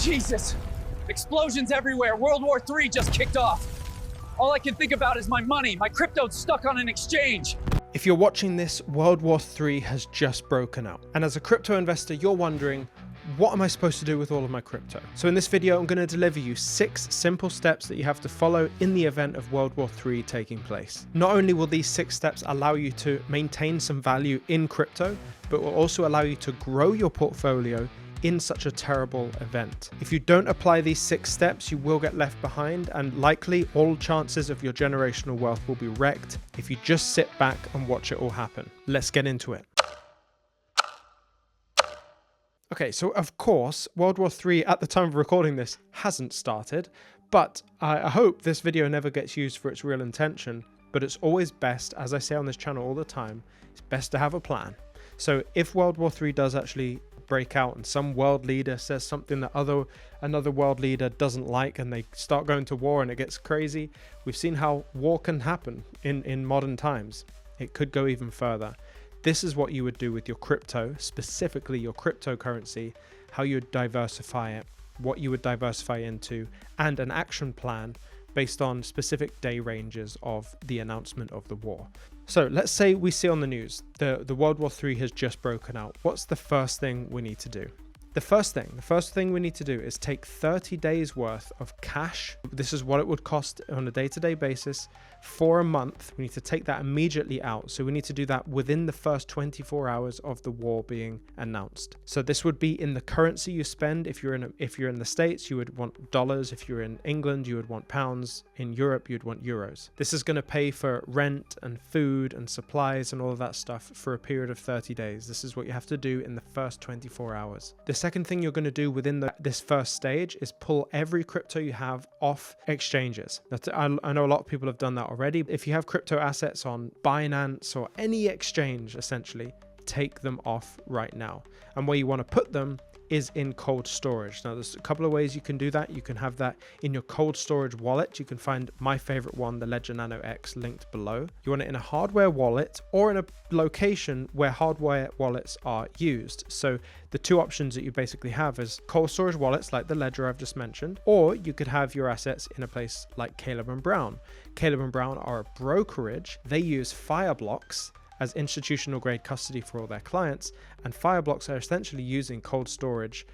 Jesus! Explosions everywhere. World War III just kicked off. All I can think about is my money. My crypto's stuck on an exchange. If you're watching this, World War III has just broken out. And as a crypto investor, you're wondering, what am I supposed to do with all of my crypto? So in this video, I'm going to deliver you 6 simple steps that you have to follow in the event of World War III taking place. Not only will these 6 steps allow you to maintain some value in crypto, but will also allow you to grow your portfolio in such a terrible event. If you don't apply these 6 steps, you will get left behind, and likely all chances of your generational wealth will be wrecked if you just sit back and watch it all happen. Let's get into it. Okay, so of course, World War III at the time of recording this hasn't started, but I hope this video never gets used for its real intention, but it's always best, as I say on this channel all the time, it's best to have a plan. So if World War III does actually break out and some world leader says something that another world leader doesn't like and they start going to war and it gets crazy, we've seen how war can happen in modern times. It could go even further. This is what you would do with your crypto, specifically your cryptocurrency, how you would diversify it, what you would diversify into, and an action plan based on specific day ranges of the announcement of the war. So let's say we see on the news the World War III has just broken out. What's the first thing we need to do? The first thing we need to do is take 30 days worth of cash. This is what it would cost on a day-to-day basis for a month. We need to take that immediately out. So we need to do that within the first 24 hours of the war being announced. So this would be in the currency you spend. If you're in the States, you would want dollars. If you're in England, you would want pounds. In Europe, you'd want euros. This is going to pay for rent and food and supplies and all of that stuff for a period of 30 days. This is what you have to do in the first 24 hours. The second thing you're going to do within this first stage is pull every crypto you have off exchanges. I know a lot of people have done that already. If you have crypto assets on Binance or any exchange, essentially, take them off right now. And where you want to put them is in cold storage. Now there's a couple of ways you can do that. You can have that in your cold storage wallet. You can find my favorite one, the Ledger Nano X, linked below. You want it in a hardware wallet or in a location where hardware wallets are used. So the two options that you basically have is cold storage wallets like the Ledger I've just mentioned, or you could have your assets in a place like Caleb & Brown. Caleb & Brown are a brokerage. They use Fireblocks as institutional grade custody for all their clients, and Fireblocks are essentially using cold storage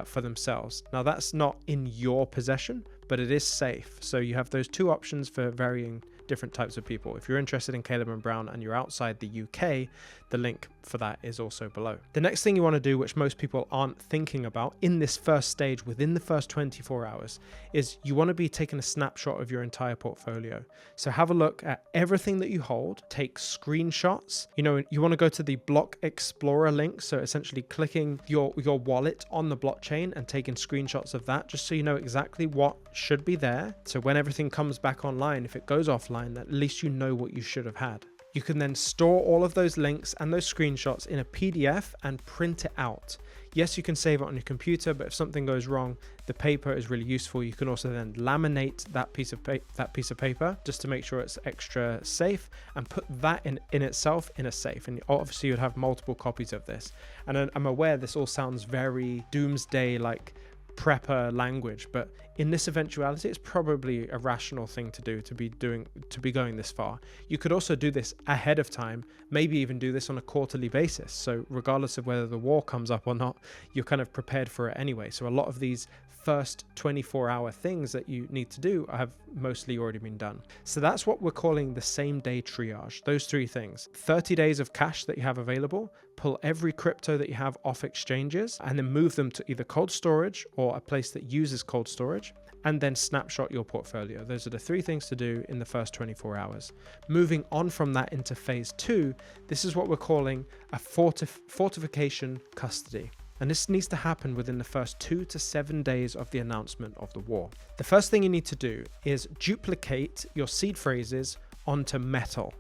for themselves. Now that's not in your possession, but it is safe. So you have those two options for varying different types of people. If you're interested in Caleb & Brown and you're outside the UK, the link for that is also below. The next thing you want to do, which most people aren't thinking about in this first stage within the first 24 hours, is you want to be taking a snapshot of your entire portfolio. So have a look at everything that you hold, take screenshots. You want to go to the Block Explorer link, so essentially clicking your wallet on the blockchain and taking screenshots of that, just so you know exactly what should be there. So when everything comes back online, if it goes offline, at least you know what you should have had. You can then store all of those links and those screenshots in a PDF and print it out. Yes, you can save it on your computer, but if something goes wrong, the paper is really useful. You can also then laminate that piece of paper just to make sure it's extra safe, and put that in itself in a safe. And obviously you'd have multiple copies of this. And I'm aware this all sounds very doomsday like prepper language, but in this eventuality, it's probably a rational thing to do, to be going this far. You could also do this ahead of time, maybe even do this on a quarterly basis. So regardless of whether the war comes up or not, you're kind of prepared for it anyway. So a lot of these first 24-hour things that you need to do have mostly already been done. So that's what we're calling the same day triage. Those 3 things: 30 days of cash that you have available, pull every crypto that you have off exchanges, and then move them to either cold storage or a place that uses cold storage, and then snapshot your portfolio. Those are the 3 things to do in the first 24 hours. Moving on from that into phase 2, this is what we're calling a fortification custody. And this needs to happen within the first 2 to 7 days of the announcement of the war. The first thing you need to do is duplicate your seed phrases onto metal.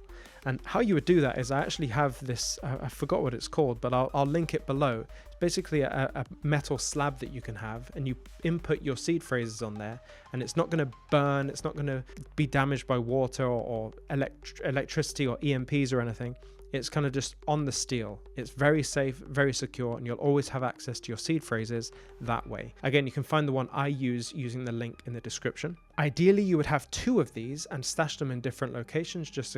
And how you would do that is, I actually have this, I forgot what it's called, but I'll link it below. It's basically a metal slab that you can have, and you input your seed phrases on there, and it's not going to burn, it's not going to be damaged by water or electricity or EMPs or anything. It's kind of just on the steal. It's very safe, very secure, and you'll always have access to your seed phrases that way. Again, you can find the one I use using the link in the description. Ideally, you would have 2 of these and stash them in different locations just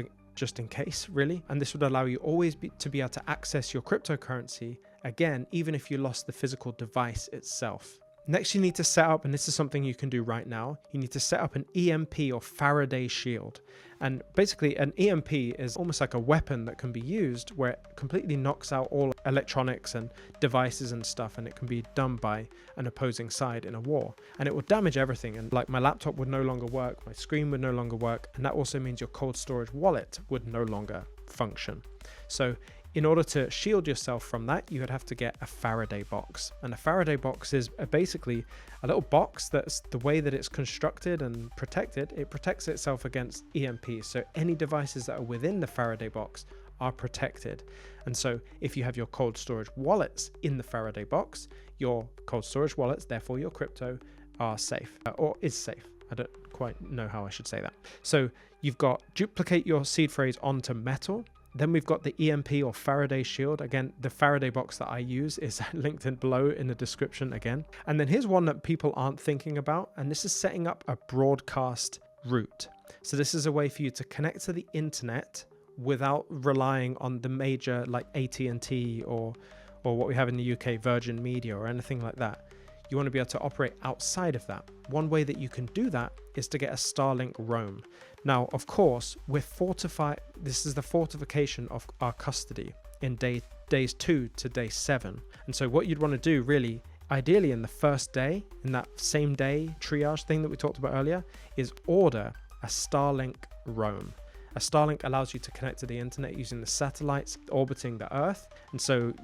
in case, really. And this would allow you always to be able to access your cryptocurrency again, even if you lost the physical device itself. Next, you need to set up, and this is something you can do right now, you need to set up an EMP or Faraday shield. And basically an EMP is almost like a weapon that can be used where it completely knocks out all electronics and devices and stuff, and it can be done by an opposing side in a war. And it will damage everything, and like my laptop would no longer work, my screen would no longer work, and that also means your cold storage wallet would no longer function. So in order to shield yourself from that, you would have to get a Faraday box. And a Faraday box is basically a little box that's the way that it's constructed and protected. It protects itself against EMPs. So any devices that are within the Faraday box are protected. And so if you have your cold storage wallets in the Faraday box, your cold storage wallets, therefore your crypto, are safe, or is safe. I don't quite know how I should say that. So you've got duplicate your seed phrase onto metal. Then we've got the EMP or Faraday shield. Again, the Faraday box that I use is linked in below in the description again. And then here's one that people aren't thinking about, and this is setting up a broadcast route. So this is a way for you to connect to the internet without relying on the major like AT&T or what we have in the UK, Virgin Media or anything like that. You want to be able to operate outside of that. One way that you can do that is to get a Starlink roam. Now, of course, with Fortify, this is the fortification of our custody in days 2 to day 7. And so what you'd want to do really, ideally in the first day, in that same day triage thing that we talked about earlier, is order a Starlink roam. A Starlink allows you to connect to the internet using the satellites orbiting the Earth. And so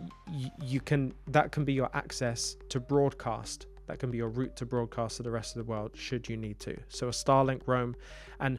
that can be your access to broadcast. That can be your route to broadcast to the rest of the world should you need to. So a Starlink roam. And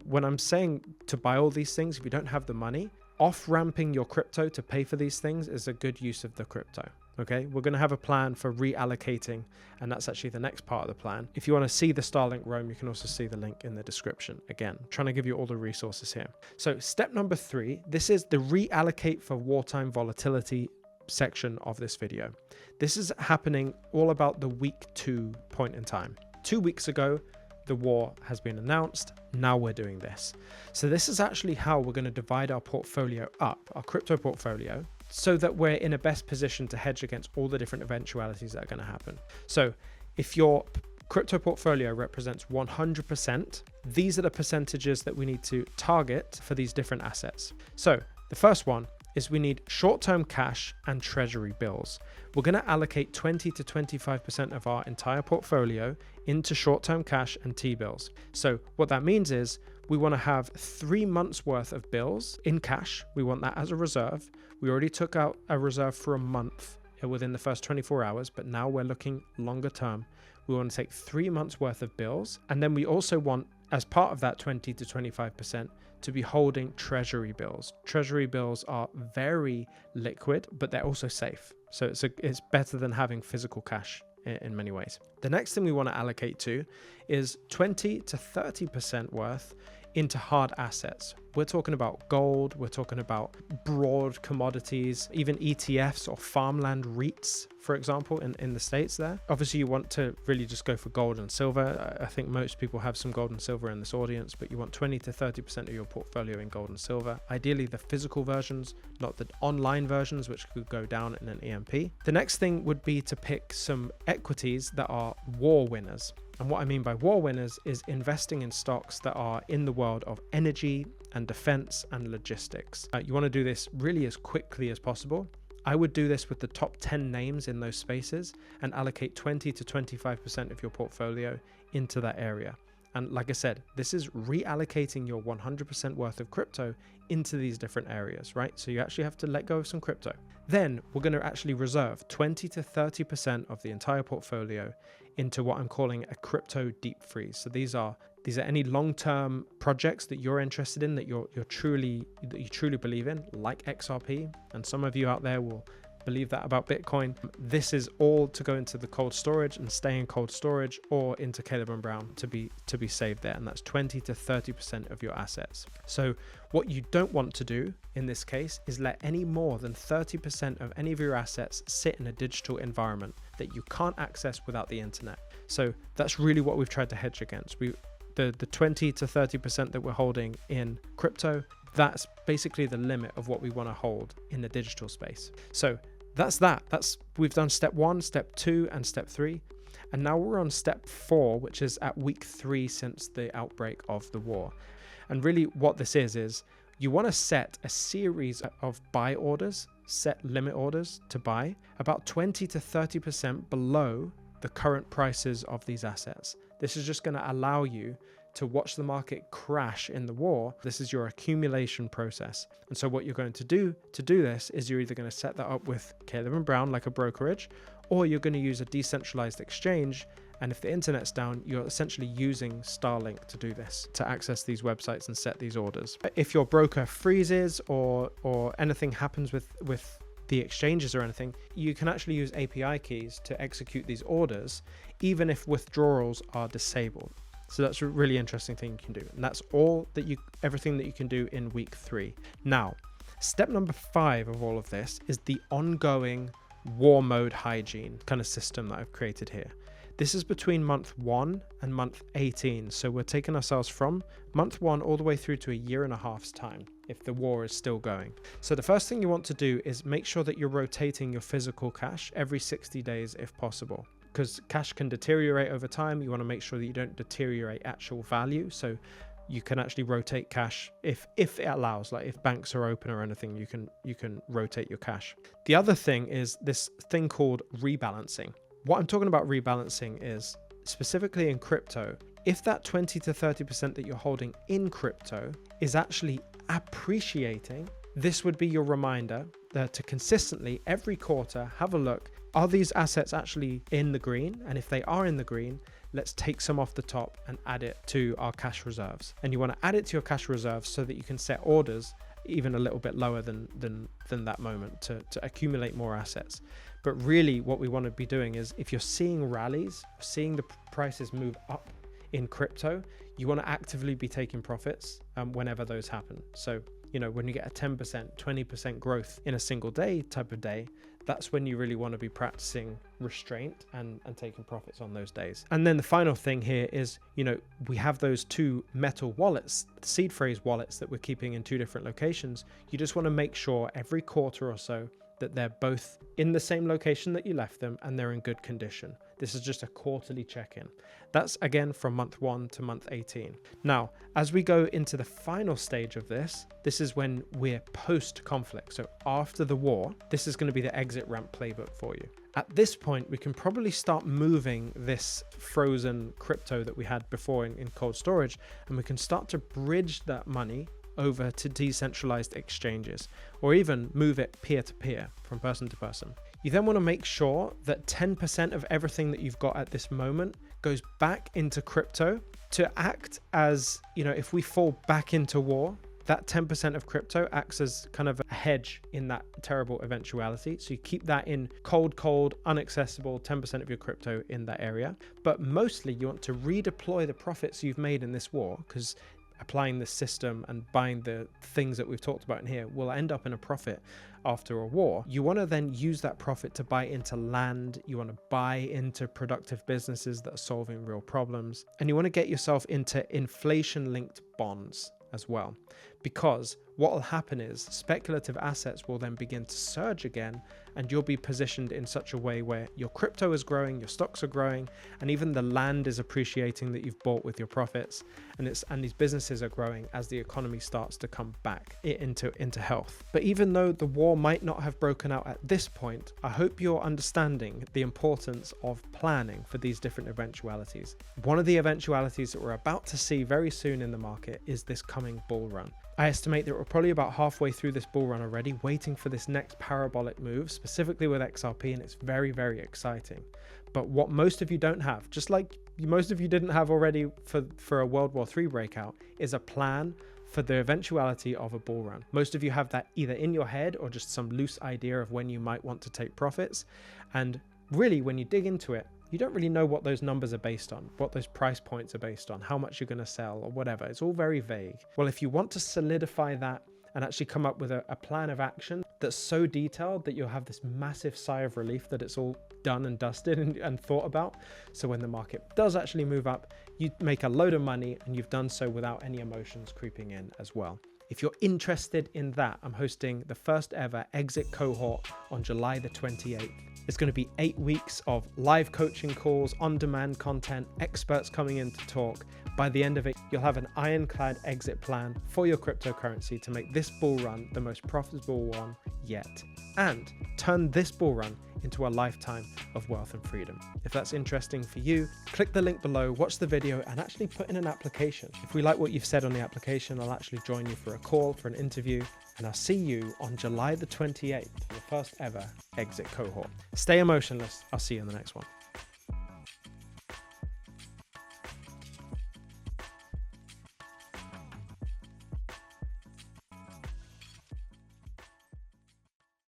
when I'm saying to buy all these things, if you don't have the money, off-ramping your crypto to pay for these things is a good use of the crypto. Okay, we're going to have a plan for reallocating, and that's actually the next part of the plan. If you want to see the Starlink roam, you can also see the link in the description. Again, trying to give you all the resources here. So step number 3, this is the reallocate for wartime volatility section of this video. This is happening all about the week 2 point in time. 2 weeks ago, the war has been announced. Now we're doing this. So this is actually how we're going to divide our portfolio up, our crypto portfolio, so that we're in a best position to hedge against all the different eventualities that are going to happen. So if your crypto portfolio represents 100%, these are the percentages that we need to target for these different assets. So the first one is we need short-term cash and treasury bills. We're going to allocate 20 to 25% of our entire portfolio into short-term cash and T-bills. So what that means is we want to have 3 months worth of bills in cash. We want that as a reserve. We already took out a reserve for a month within the first 24 hours, but now we're looking longer term. We want to take 3 months worth of bills. And then we also want, as part of that 20 to 25%, to be holding treasury bills. Treasury bills are very liquid, but they're also safe. So it's better than having physical cash in many ways. The next thing we want to allocate to is 20 to 30% worth into hard assets. We're talking about gold, we're talking about broad commodities, even ETFs or farmland REITs, for example, in the States there. Obviously, you want to really just go for gold and silver. I think most people have some gold and silver in this audience, but you want 20 to 30% of your portfolio in gold and silver. Ideally, the physical versions, not the online versions, which could go down in an EMP. The next thing would be to pick some equities that are war winners. And what I mean by war winners is investing in stocks that are in the world of energy and defense and logistics. You want to do this really as quickly as possible. I would do this with the top 10 names in those spaces and allocate 20 to 25% of your portfolio into that area. And like I said, this is reallocating your 100% worth of crypto into these different areas, right? So you actually have to let go of some crypto. Then we're going to actually reserve 20 to 30% of the entire portfolio into what I'm calling a crypto deep freeze. So these are any long-term projects that you're interested in, that you truly believe in, like XRP. And some of you out there will believe that about Bitcoin. This is all to go into the cold storage and stay in cold storage, or into Caleb and Brown to be saved there. And that's 20 to 30% of your assets. So what you don't want to do in this case is let any more than 30% of any of your assets sit in a digital environment that you can't access without the internet. So that's really what we've tried to hedge against. The 20 to 30% that we're holding in crypto, that's basically the limit of what we want to hold in the digital space. So we've done step 1, step 2, and step 3. And now we're on step 4, which is at week 3 since the outbreak of the war. And really what this is you want to set a series of buy orders, set limit orders to buy about 20 to 30% below the current prices of these assets. This is just going to allow you to watch the market crash in the war. This is your accumulation process. And so what you're going to do this is you're either going to set that up with Caleb and Brown, like a brokerage, or you're going to use a decentralized exchange. And if the internet's down, you're essentially using Starlink to do this, to access these websites and set these orders. If your broker freezes or anything happens with the exchanges or anything, you can actually use API keys to execute these orders, even if withdrawals are disabled. So that's a really interesting thing you can do. And that's everything that you can do in week 3. Now, step number 5 of all of this is the ongoing war mode hygiene kind of system that I've created here. This is between month 1 and month 18. So we're taking ourselves from month 1 all the way through to a year and a half's time if the war is still going. So the first thing you want to do is make sure that you're rotating your physical cash every 60 days if possible, because cash can deteriorate over time. You want to make sure that you don't deteriorate actual value. So you can actually rotate cash if it allows, like if banks are open or anything, you can rotate your cash. The other thing is this thing called rebalancing. What I'm talking about rebalancing is specifically in crypto, if that 20 to 30% that you're holding in crypto is actually appreciating, this would be your reminder to consistently every quarter have a look. Are these assets actually in the green? And if they are in the green, let's take some off the top and add it to our cash reserves. And you want to add it to your cash reserves so that you can set orders even a little bit lower than that moment to accumulate more assets. But really what we want to be doing is, if you're seeing rallies, seeing the prices move up in crypto, you want to actively be taking profits whenever those happen. So, when you get a 10%, 20% growth in a single day type of day, that's when you really want to be practicing restraint and taking profits on those days. And then the final thing here is, we have those 2 metal wallets, seed phrase wallets that we're keeping in 2 different locations. You just want to make sure every quarter or so that they're both in the same location that you left them and they're in good condition. This is just a quarterly check-in. That's again from month 1 to month 18. Now, as we go into the final stage of this is when we're post-conflict. So after the war, this is going to be the exit ramp playbook for you. At this point, we can probably start moving this frozen crypto that we had before in cold storage, and we can start to bridge that money over to decentralized exchanges, or even move it peer-to-peer from person to person. You then want to make sure that 10% of everything that you've got at this moment goes back into crypto to act as, if we fall back into war, that 10% of crypto acts as kind of a hedge in that terrible eventuality. So you keep that in cold, inaccessible 10% of your crypto in that area. But mostly you want to redeploy the profits you've made in this war, because applying this system and buying the things that we've talked about in here will end up in a profit after a war. You want to then use that profit to buy into land. You want to buy into productive businesses that are solving real problems. And you want to get yourself into inflation-linked bonds as well, because what will happen is speculative assets will then begin to surge again, and you'll be positioned in such a way where your crypto is growing, your stocks are growing, and even the land is appreciating that you've bought with your profits, and these businesses are growing as the economy starts to come back into health. But even though the war might not have broken out at this point, I hope you're understanding the importance of planning for these different eventualities. One of the eventualities that we're about to see very soon in the market is this coming bull run. I estimate that we're probably about halfway through this bull run already, waiting for this next parabolic move, specifically with XRP, and it's very, very exciting. But what most of you don't have, just like most of you didn't have already for a World War III breakout, is a plan for the eventuality of a bull run. Most of you have that either in your head or just some loose idea of when you might want to take profits. And really, when you dig into it, you don't really know what those numbers are based on, what those price points are based on, how much you're going to sell or whatever. It's all very vague. Well, if you want to solidify that and actually come up with a plan of action that's so detailed that you'll have this massive sigh of relief that it's all done and dusted and thought about. So when the market does actually move up, you make a load of money and you've done so without any emotions creeping in as well. If you're interested in that, I'm hosting the first ever exit cohort on July the 28th. It's going to be 8 weeks of live coaching calls, on-demand content, experts coming in to talk. By the end of it, you'll have an ironclad exit plan for your cryptocurrency to make this bull run the most profitable one yet, and turn this bull run into a lifetime of wealth and freedom. If that's interesting for you, click the link below, watch the video, and actually put in an application. If we like what you've said on the application, I'll actually join you for a call, for an interview, and I'll see you on July the 28th for the first ever exit cohort. Stay emotionless. I'll see you in the next one.